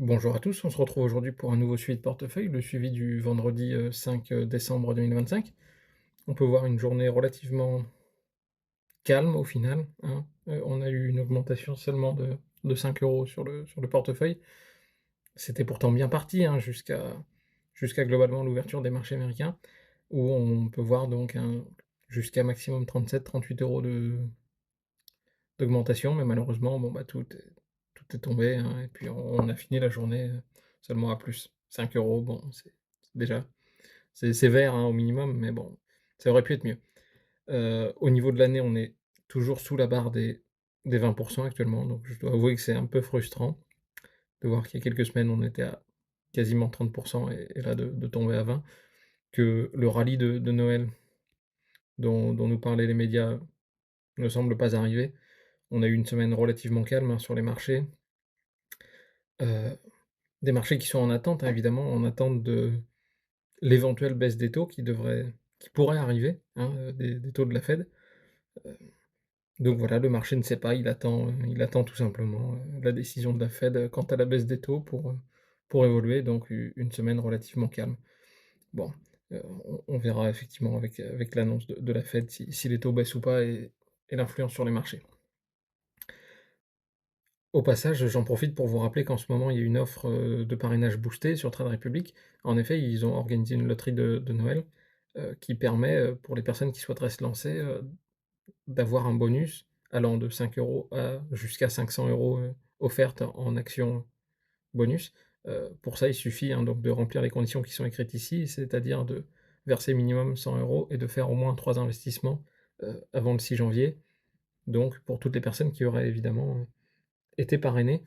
Bonjour à tous, on se retrouve aujourd'hui pour un nouveau suivi de portefeuille, le suivi du vendredi 5 décembre 2025. On peut voir une journée relativement calme au final, hein. On a eu une augmentation seulement de 5 € sur le portefeuille. C'était pourtant bien parti, hein, jusqu'à globalement l'ouverture des marchés américains, où on peut voir donc jusqu'à maximum 37-38 € d'augmentation, mais malheureusement, bon, bah, tout est tombé, hein, et puis on a fini la journée, seulement à plus 5 €. Bon, c'est déjà c'est sévère, hein, au minimum, mais bon, ça aurait pu être mieux. Au niveau de l'année, on est toujours sous la barre des 20 actuellement, donc je dois avouer que c'est un peu frustrant de voir qu'il y a quelques semaines, on était à quasiment 30 et là de tomber à 20, que le rallye de Noël dont nous parlaient les médias ne semble pas arriver. On a eu une semaine relativement calme, hein, sur les marchés. Heu, des marchés qui sont en attente, hein, évidemment, en attente de l'éventuelle baisse des taux qui pourrait arriver, hein, des taux de la Fed. Heu, donc voilà, le marché ne sait pas, il attend tout simplement, la décision de la Fed, quant à la baisse des taux pour évoluer, donc une semaine relativement calme. Bon, on verra effectivement avec l'annonce de la Fed si les taux baissent ou pas et l'influence sur les marchés. Au passage, j'en profite pour vous rappeler qu'en ce moment, il y a une offre, de parrainage boosté sur Trade Republic. En effet, ils ont organisé une loterie de Noël, qui permet, pour les personnes qui souhaiteraient se lancer, d'avoir un bonus allant de 5 € à jusqu'à 500 € offertes en actions bonus. Pour ça, il suffit, hein, donc de remplir les conditions qui sont écrites ici, c'est-à-dire de verser minimum 100 € et de faire au moins 3 investissements, avant le 6 janvier. Donc pour toutes les personnes qui auraient évidemment été parrainé.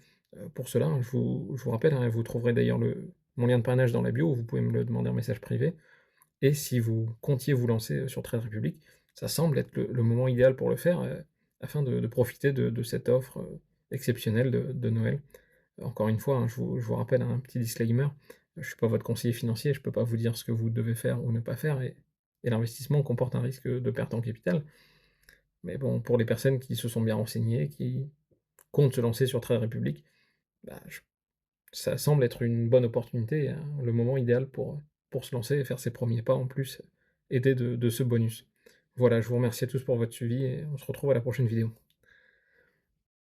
Pour cela, hein, je vous rappelle, hein, vous trouverez d'ailleurs mon lien de parrainage dans la bio, où vous pouvez me le demander en message privé. Et si vous comptiez vous lancer, sur Trade Republic, ça semble être le moment idéal pour le faire, afin de profiter de cette offre, exceptionnelle de Noël. Encore une fois, hein, je vous rappelle, hein, un petit disclaimer, je ne suis pas votre conseiller financier, je ne peux pas vous dire ce que vous devez faire ou ne pas faire, et l'investissement comporte un risque de perte en capital. Mais bon, pour les personnes qui se sont bien renseignées, qui comptent se lancer sur Trade Republic, bah, je ça semble être une bonne opportunité, hein, le moment idéal pour se lancer et faire ses premiers pas en plus, aidé de ce bonus. Voilà, je vous remercie à tous pour votre suivi et on se retrouve à la prochaine vidéo.